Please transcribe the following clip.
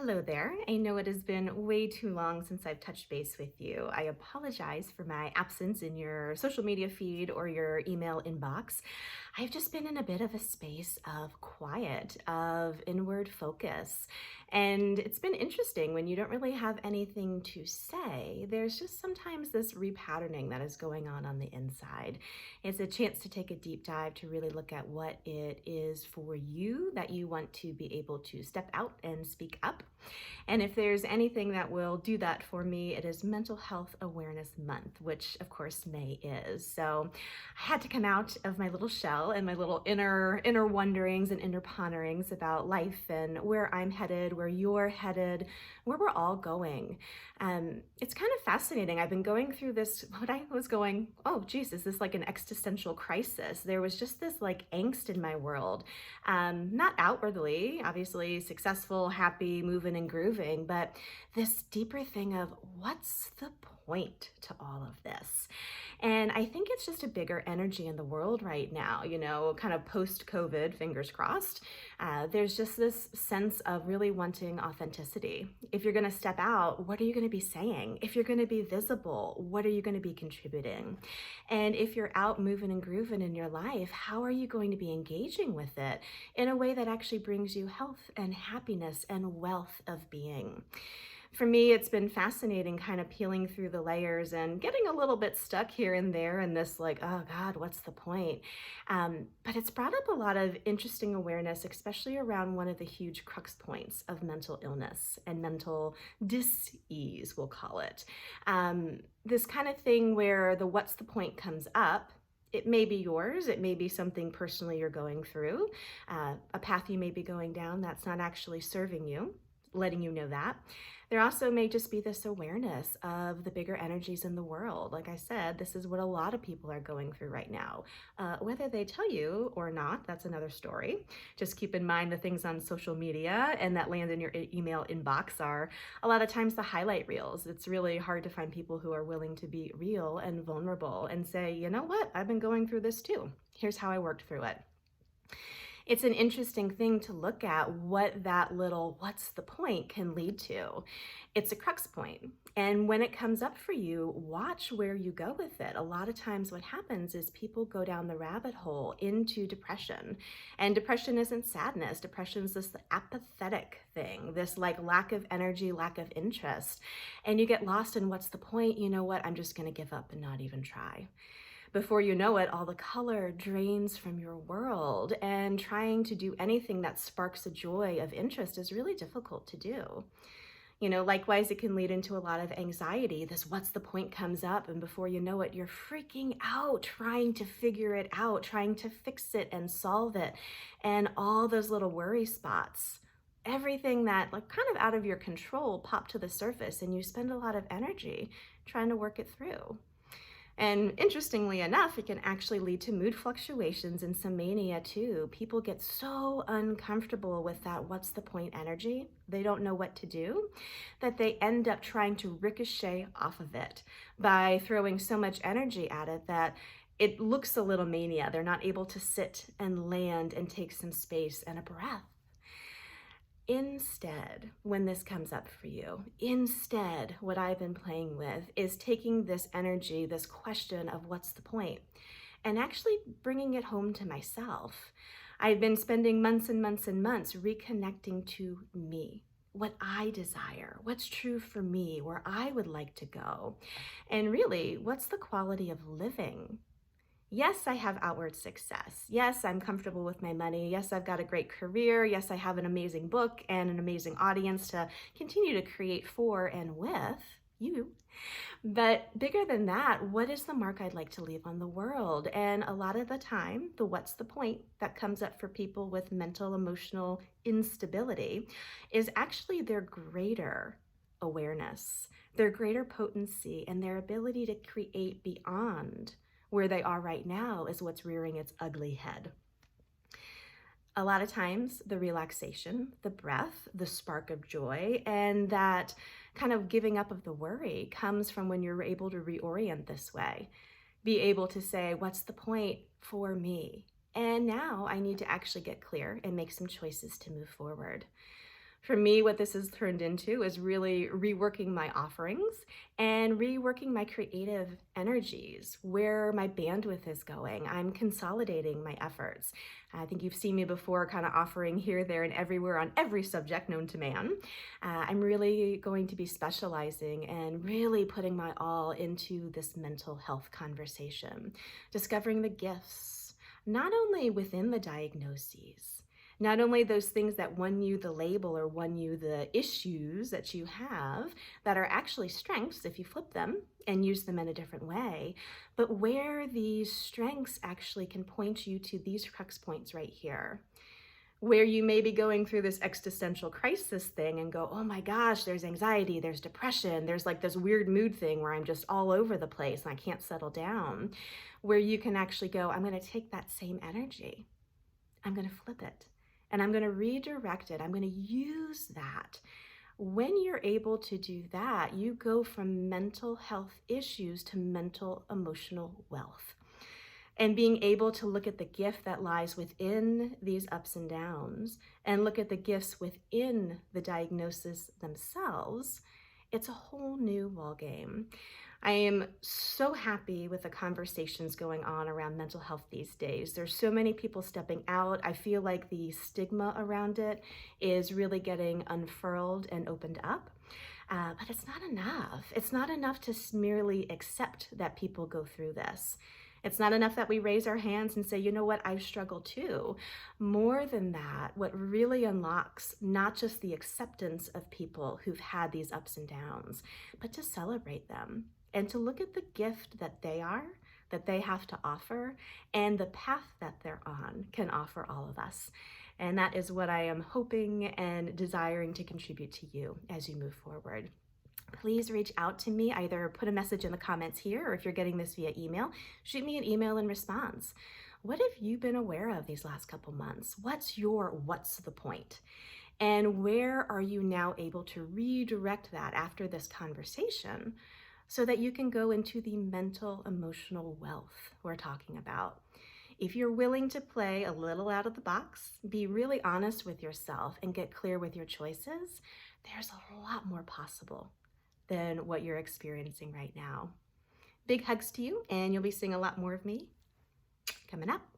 Hello there. I know it has been way too long since I've touched base with you. I apologize for my absence in your social media feed or your email inbox. I've just been in a bit of a space of quiet, of inward focus. And it's been interesting when you don't really have anything to say. There's just sometimes this repatterning that is going on the inside. It's a chance to take a deep dive to really look at what it is for you that you want to be able to step out and speak up. And if there's anything that will do that for me, it is Mental Health Awareness Month, which of course May is. So I had to come out of my little shell and my little inner wonderings and inner ponderings about life and where I'm headed, where you're headed, where we're all going. It's kind of fascinating. I've been going through this, what I was going, oh geez, is this like an existential crisis? There was just this like angst in my world. Not outwardly, obviously successful, happy, moving and grooving, but this deeper thing of what's the point to all of this? And I think it's just a bigger energy in the world right now, kind of post-COVID, fingers crossed. There's just this sense of really wanting authenticity. If you're going to step out, what are you going to be saying? If you're going to be visible, what are you going to be contributing? And if you're out moving and grooving in your life, how are you going to be engaging with it in a way that actually brings you health and happiness and wealth of being? For me, it's been fascinating kind of peeling through the layers and getting a little bit stuck here and there in this like, oh God, what's the point? But it's brought up a lot of interesting awareness, especially around one of the huge crux points of mental illness and mental dis-ease, we'll call it. This kind of thing where the what's the point comes up. It may be yours, it may be something personally you're going through, a path you may be going down that's not actually serving you, letting you know that. There also may just be this awareness of the bigger energies in the world. Like I said, this is what a lot of people are going through right now. Whether they tell you or not, that's another story. Just keep in mind the things on social media and that land in your email inbox are a lot of times the highlight reels. It's really hard to find people who are willing to be real and vulnerable and say, you know what, I've been going through this too. Here's how I worked through it. It's an interesting thing to look at what that little what's the point can lead to. It's a crux point. And when it comes up for you, watch where you go with it. A lot of times what happens is people go down the rabbit hole into depression. And depression isn't sadness. Depression is this apathetic thing, this like lack of energy, lack of interest. And you get lost in what's the point? You know what? I'm just going to give up and not even try. Before you know it, all the color drains from your world, and trying to do anything that sparks a joy of interest is really difficult to do. Likewise, it can lead into a lot of anxiety. This what's the point comes up, and before you know it, you're freaking out, trying to figure it out, trying to fix it and solve it, and all those little worry spots. Everything that like kind of out of your control pop to the surface, and you spend a lot of energy trying to work it through. And interestingly enough, it can actually lead to mood fluctuations and some mania too. People get so uncomfortable with that what's the point energy, they don't know what to do, that they end up trying to ricochet off of it by throwing so much energy at it that it looks a little mania. They're not able to sit and land and take some space and a breath. Instead, when this comes up for you, what I've been playing with is taking this energy, this question of what's the point, and actually bringing it home to myself. I've been spending months and months and months reconnecting to me, what I desire, what's true for me, where I would like to go, and really, what's the quality of living? Yes, I have outward success. Yes, I'm comfortable with my money. Yes, I've got a great career. Yes, I have an amazing book and an amazing audience to continue to create for and with you. But bigger than that, what is the mark I'd like to leave on the world? And a lot of the time, the what's the point that comes up for people with mental, emotional instability is actually their greater awareness, their greater potency, and their ability to create beyond where they are right now is what's rearing its ugly head. A lot of times, the relaxation, the breath, the spark of joy, and that kind of giving up of the worry comes from when you're able to reorient this way. Be able to say, what's the point for me? And now I need to actually get clear and make some choices to move forward. For me, what this has turned into is really reworking my offerings and reworking my creative energies, where my bandwidth is going. I'm consolidating my efforts. I think you've seen me before, kind of offering here, there, and everywhere on every subject known to man. I'm really going to be specializing and really putting my all into this mental health conversation, discovering the gifts, not only within the diagnoses, not only those things that won you the label or won you the issues that you have that are actually strengths if you flip them and use them in a different way, but where these strengths actually can point you to these crux points right here. Where you may be going through this existential crisis thing and go, oh my gosh, there's anxiety, there's depression, there's like this weird mood thing where I'm just all over the place and I can't settle down. Where you can actually go, I'm going to take that same energy, I'm going to flip it, and I'm going to redirect it. I'm going to use that. When you're able to do that, you go from mental health issues to mental emotional wealth. And being able to look at the gift that lies within these ups and downs and look at the gifts within the diagnosis themselves, it's a whole new ballgame. I am so happy with the conversations going on around mental health these days. There's so many people stepping out. I feel like the stigma around it is really getting unfurled and opened up. But it's not enough. It's not enough to merely accept that people go through this. It's not enough that we raise our hands and say, you know what, I've struggled too. More than that, what really unlocks not just the acceptance of people who've had these ups and downs, but to celebrate them and to look at the gift that they are, that they have to offer, and the path that they're on can offer all of us. And that is what I am hoping and desiring to contribute to you as you move forward. Please reach out to me, either put a message in the comments here, or if you're getting this via email, shoot me an email in response. What have you been aware of these last couple months? What's the point? And where are you now able to redirect that after this conversation so that you can go into the mental emotional wealth we're talking about? If you're willing to play a little out of the box, be really honest with yourself and get clear with your choices, there's a lot more possible than what you're experiencing right now. Big hugs to you, and you'll be seeing a lot more of me coming up.